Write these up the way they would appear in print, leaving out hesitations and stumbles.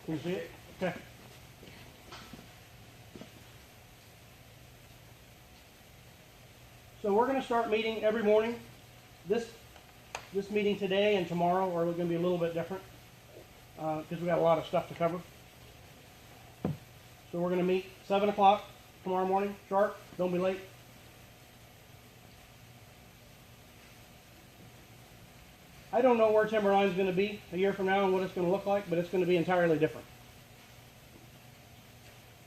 Can you see it? Okay. So we're going to start meeting every morning. This meeting today and tomorrow are going to be a little bit different because we got a lot of stuff to cover. So we're going to meet 7 o'clock tomorrow morning, sharp. Don't be late. I don't know where Timberline's going to be a year from now and what it's going to look like, but it's going to be entirely different.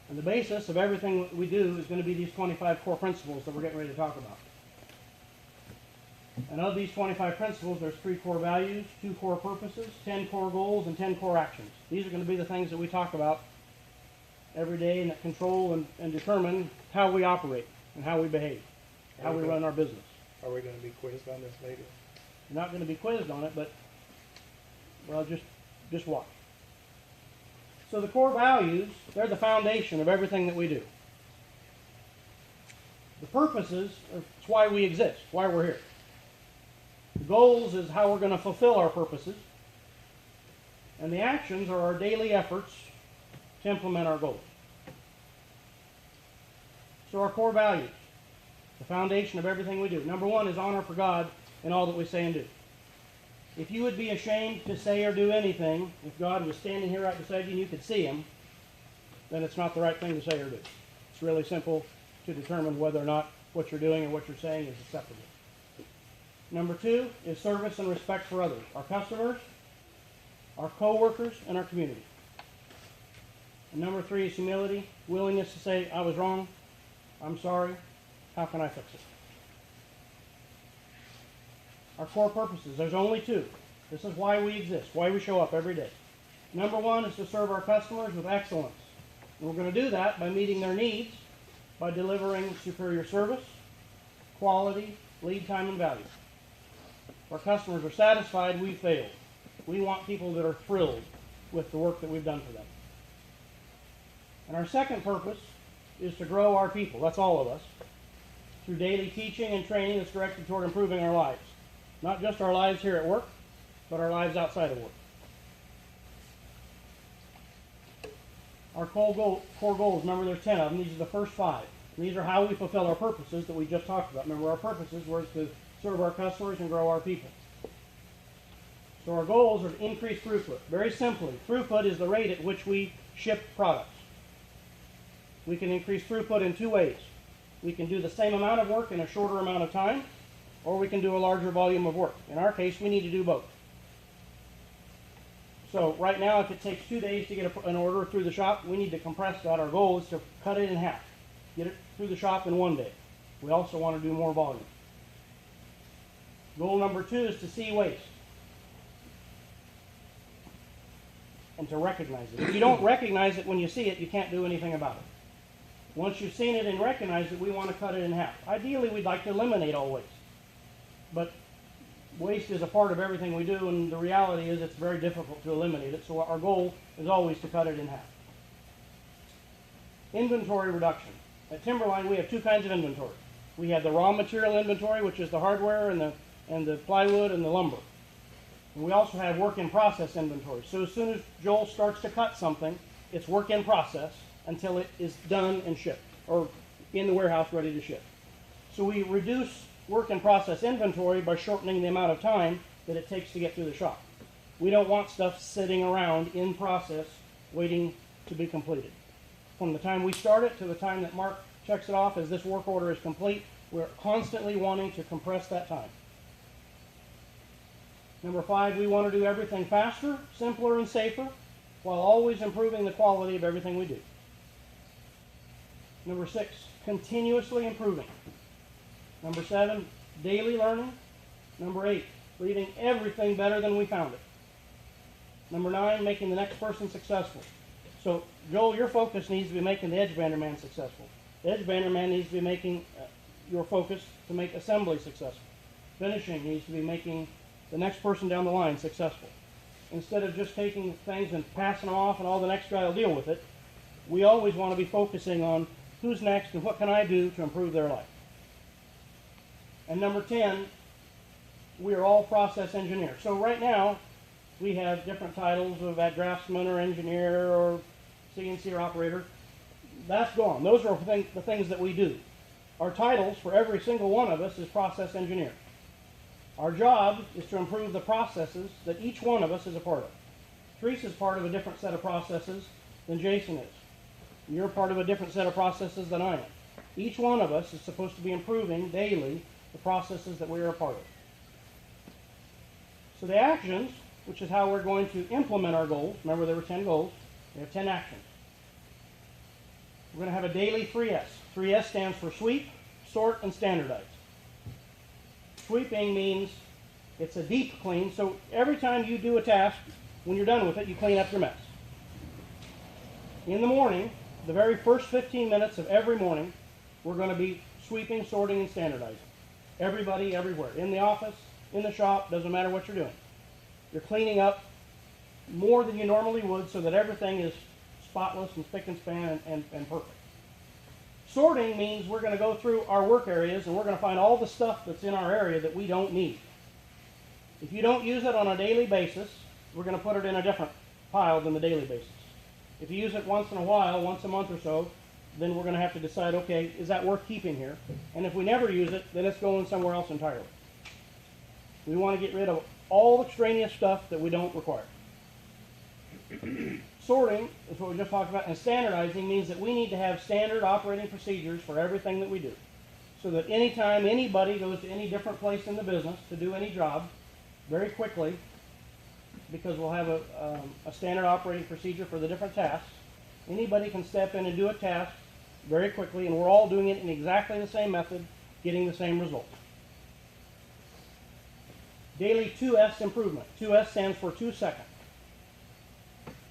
And the basis of everything we do is going to be these 25 core principles that we're getting ready to talk about. And of these 25 principles, there's 3 core values, 2 core purposes, 10 core goals, and 10 core actions. These are going to be the things that we talk about every day and that control and determine how we operate and how we behave, how we run our business. Are we going to be quizzed on this later? You're not going to be quizzed on it, but, well, just watch. So the core values, they're the foundation of everything that we do. The purposes, it's why we exist, why we're here. The goals is how we're going to fulfill our purposes. And the actions are our daily efforts to implement our goals. So our core values, the foundation of everything we do. Number 1 is honor for God in all that we say and do. If you would be ashamed to say or do anything, if God was standing here right beside you and you could see him, then it's not the right thing to say or do. It's really simple to determine whether or not what you're doing or what you're saying is acceptable. Number 2 is service and respect for others, our customers, our co-workers, and our community. And number 3 is humility, willingness to say, I was wrong, I'm sorry, how can I fix it? Our core purposes, there's only 2. This is why we exist, why we show up every day. Number 1 is to serve our customers with excellence. And we're going to do that by meeting their needs, by delivering superior service, quality, lead time, and value. If our customers are satisfied, we failed. We want people that are thrilled with the work that we've done for them. And our second purpose is to grow our people, that's all of us, through daily teaching and training that's directed toward improving our lives. Not just our lives here at work, but our lives outside of work. Our core goals, remember there's 10 of them. These are the first 5. And these are how we fulfill our purposes that we just talked about. Remember, our purposes were to serve our customers and grow our people. So our goals are to increase throughput. Very simply, throughput is the rate at which we ship products. We can increase throughput in 2 ways. We can do the same amount of work in a shorter amount of time, or we can do a larger volume of work. In our case, we need to do both. So right now, if it takes 2 days to get an order through the shop, we need to compress that. Our goal is to cut it in half, get it through the shop in 1 day. We also want to do more volume. Goal number 2 is to see waste and to recognize it. If you don't recognize it when you see it, you can't do anything about it. Once you've seen it and recognized it, we want to cut it in half. Ideally, we'd like to eliminate all waste. But waste is a part of everything we do, and the reality is it's very difficult to eliminate it. So our goal is always to cut it in half. Inventory reduction. At Timberline, we have 2 kinds of inventory. We have the raw material inventory, which is the hardware and the plywood and the lumber. And we also have work in process inventory. So as soon as Joel starts to cut something, it's work in process until it is done and shipped, or in the warehouse ready to ship. So we reduce work in process inventory by shortening the amount of time that it takes to get through the shop. We don't want stuff sitting around in process waiting to be completed. From the time we start it to the time that Mark checks it off as this work order is complete, we're constantly wanting to compress that time. Number 5, we want to do everything faster, simpler, and safer, while always improving the quality of everything we do. Number 6, continuously improving. Number 7, daily learning. Number 8, leaving everything better than we found it. Number 9, making the next person successful. So, Joel, your focus needs to be making the edge bander man successful. The edge bander man needs to be making your focus to make assembly successful. Finishing needs to be making the next person down the line successful. Instead of just taking things and passing them off and all the next guy will deal with it, we always want to be focusing on who's next and what can I do to improve their life. And number 10, we are all process engineers. So right now, we have different titles of that draftsman or engineer or CNC or operator. That's gone. Those are the things that we do. Our titles for every single one of us is process engineer. Our job is to improve the processes that each one of us is a part of. Teresa is part of a different set of processes than Jason is. You're part of a different set of processes than I am. Each one of us is supposed to be improving daily the processes that we are a part of. So the actions, which is how we're going to implement our goals. Remember, there were 10 goals. We have 10 actions. We're going to have a daily 3S. 3S stands for sweep, sort, and standardize. Sweeping means it's a deep clean, so every time you do a task, when you're done with it, you clean up your mess. In the morning, the very first 15 minutes of every morning, we're going to be sweeping, sorting, and standardizing. Everybody, everywhere. In the office, in the shop, doesn't matter what you're doing. You're cleaning up more than you normally would so that everything is spotless and spick and span and perfect. Sorting means we're going to go through our work areas and we're going to find all the stuff that's in our area that we don't need. If you don't use it on a daily basis, we're going to put it in a different pile than the daily basis. If you use it once in a while, once a month or so, then we're going to have to decide, okay, is that worth keeping here? And if we never use it, then it's going somewhere else entirely. We want to get rid of all extraneous stuff that we don't require. Sorting is what we just talked about, and standardizing means that we need to have standard operating procedures for everything that we do. So that anytime anybody goes to any different place in the business to do any job, very quickly, because we'll have a standard operating procedure for the different tasks, anybody can step in and do a task very quickly, and we're all doing it in exactly the same method, getting the same result. Daily 2S improvement. 2S stands for 2 seconds.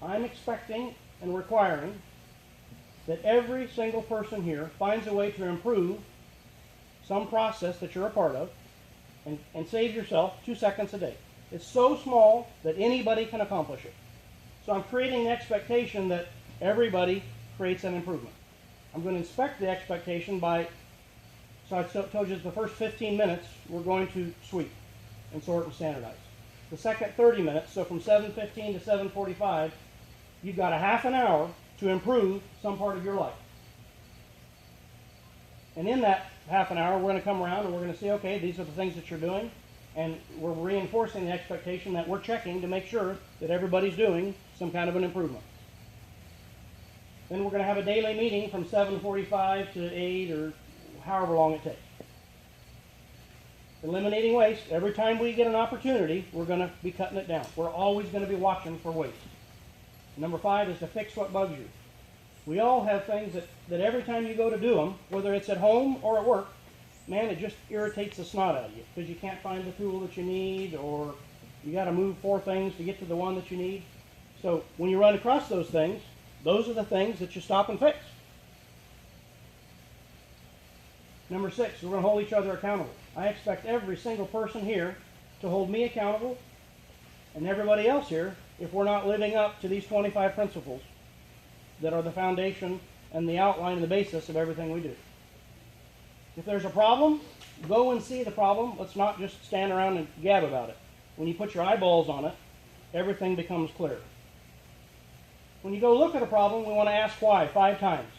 I'm expecting and requiring that every single person here finds a way to improve some process that you're a part of and save yourself 2 seconds a day. It's so small that anybody can accomplish it. So I'm creating the expectation that everybody creates an improvement. I'm going to inspect the expectation by, so I told you the first 15 minutes we're going to sweep and sort and standardize. The second 30 minutes, so from 7:15 to 7:45, you've got a half an hour to improve some part of your life. And in that half an hour, we're going to come around and we're going to say, okay, these are the things that you're doing, and we're reinforcing the expectation that we're checking to make sure that everybody's doing some kind of an improvement. Then we're going to have a daily meeting from 7:45 to 8 or however long it takes. Eliminating waste. Every time we get an opportunity, we're going to be cutting it down. We're always going to be watching for waste. Number 5 is to fix what bugs you. We all have things that every time you go to do them, whether it's at home or at work, man, it just irritates the snot out of you because you can't find the tool that you need, or you got to move 4 things to get to the one that you need. So when you run across those things, those are the things that you stop and fix. Number 6, we're going to hold each other accountable. I expect every single person here to hold me accountable and everybody else here if we're not living up to these 25 principles that are the foundation and the outline and the basis of everything we do. If there's a problem, go and see the problem. Let's not just stand around and gab about it. When you put your eyeballs on it, everything becomes clear. When you go look at a problem, we want to ask why 5 times.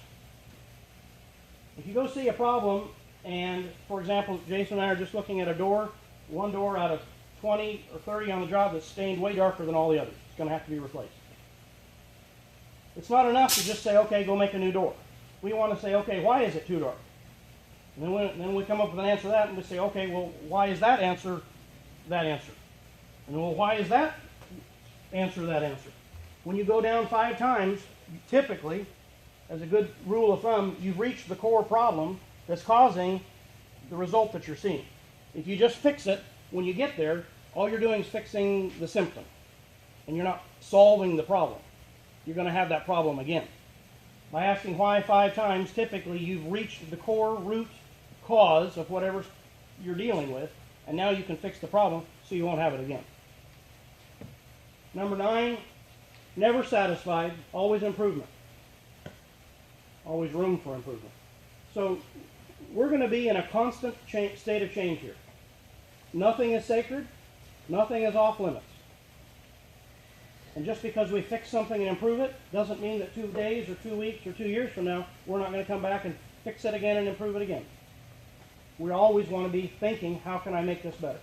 If you go see a problem and, for example, Jason and I are just looking at a door, one door out of 20 or 30 on the job that's stained way darker than all the others. It's going to have to be replaced. It's not enough to just say, okay, go make a new door. We want to say, okay, why is it too dark? And then we come up with an answer to that and we say, okay, well, why is that answer that answer? And then, well, why is that answer that answer? When you go down 5 times, typically, as a good rule of thumb, you've reached the core problem that's causing the result that you're seeing. If you just fix it, when you get there, all you're doing is fixing the symptom. And you're not solving the problem. You're going to have that problem again. By asking why 5 times, typically you've reached the core root cause of whatever you're dealing with, and now you can fix the problem so you won't have it again. Number 9, never satisfied, always improvement. Always room for improvement. So we're going to be in a constant state of change here. Nothing is sacred. Nothing is off limits. And just because we fix something and improve it doesn't mean that 2 days or 2 weeks or 2 years from now, we're not going to come back and fix it again and improve it again. We always want to be thinking, how can I make this better?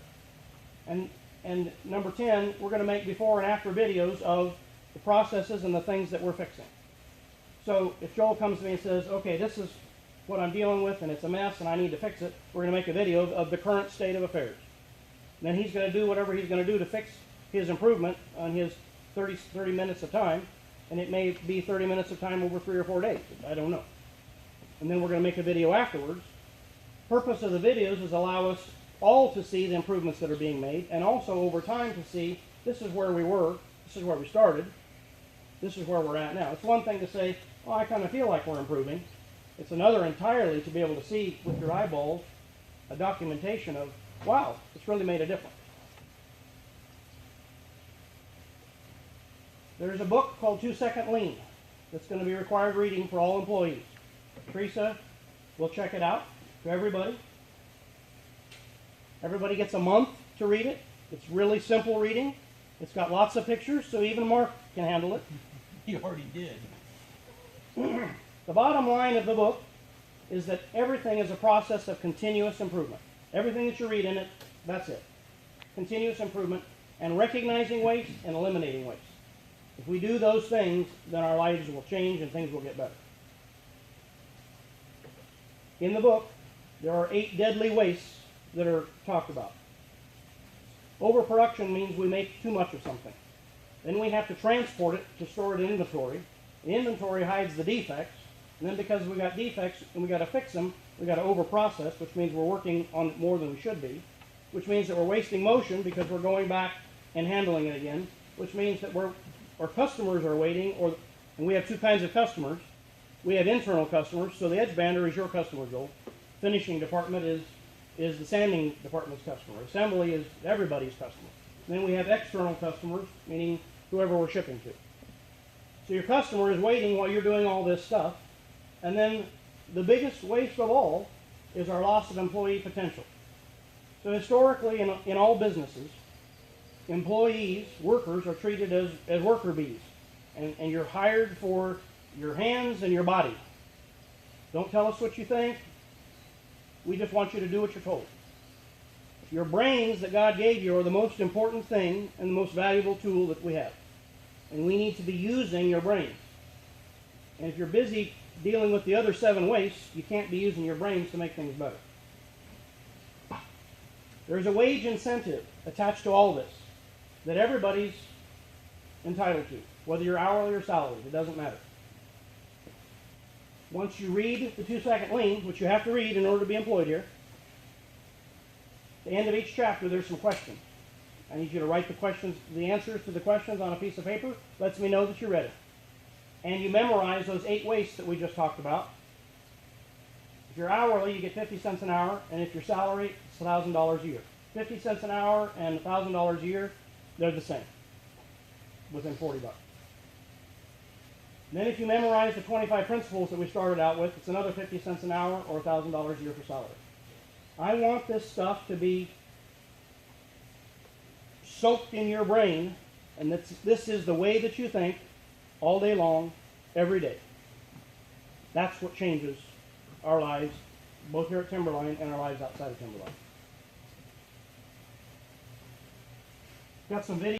And number 10, we're going to make before and after videos of the processes and the things that we're fixing. So if Joel comes to me and says, okay, this is what I'm dealing with and it's a mess and I need to fix it, we're going to make a video of the current state of affairs. Then he's going to do whatever he's going to do to fix his improvement on his 30 minutes of time, and it may be 30 minutes of time over 3 or 4 days. I don't know. And then we're going to make a video afterwards. Purpose of the videos is allow us all to see the improvements that are being made, and also over time to see this is where we were, this is where we started, this is where we're at now. It's one thing to say, oh, I kind of feel like we're improving. It's another entirely to be able to see with your eyeballs a documentation of, wow, it's really made a difference. There's a book called 2-Second Lean that's going to be required reading for all employees. Teresa will check it out to everybody. Everybody gets a month to read it. It's really simple reading. It's got lots of pictures, so even Mark can handle it. You already did. The bottom line of the book is that everything is a process of continuous improvement. Everything that you read in it, that's it. Continuous improvement and recognizing waste and eliminating waste. If we do those things, then our lives will change and things will get better. In the book, there are 8 deadly wastes that are talked about. Overproduction means we make too much of something. Then we have to transport it to store it in inventory. The inventory hides the defects, and then because we got defects and we got to fix them, we got to overprocess, which means we're working on it more than we should be, which means that we're wasting motion because we're going back and handling it again, which means that our customers are waiting, and we have 2 kinds of customers. We have internal customers, so the edge bander is your customer, Joel. Finishing department is the sanding department's customer. Assembly is everybody's customer. And then we have external customers, meaning whoever we're shipping to. So your customer is waiting while you're doing all this stuff. And then the biggest waste of all is our loss of employee potential. So historically in all businesses, employees, workers, are treated as worker bees. And you're hired for your hands and your body. Don't tell us what you think. We just want you to do what you're told. Your brains that God gave you are the most important thing and the most valuable tool that we have. And we need to be using your brains. And if you're busy dealing with the other 7 wastes, you can't be using your brains to make things better. There's a wage incentive attached to all this that everybody's entitled to, whether you're hourly or salaried, it doesn't matter. Once you read the 2-Second Lean, which you have to read in order to be employed here, at the end of each chapter there's some questions. I need you to write the answers to the questions on a piece of paper. Lets me know that you read it. And you memorize those 8 wastes that we just talked about. If you're hourly, you get 50 cents an hour, and if you're salary, it's $1,000 a year. 50 cents an hour and $1,000 a year, they're the same, within 40 bucks. And then if you memorize the 25 principles that we started out with, it's another 50 cents an hour or $1,000 a year for salary. I want this stuff to be soaked in your brain, and this is the way that you think all day long, every day. That's what changes our lives, both here at Timberline and our lives outside of Timberline. Got some video.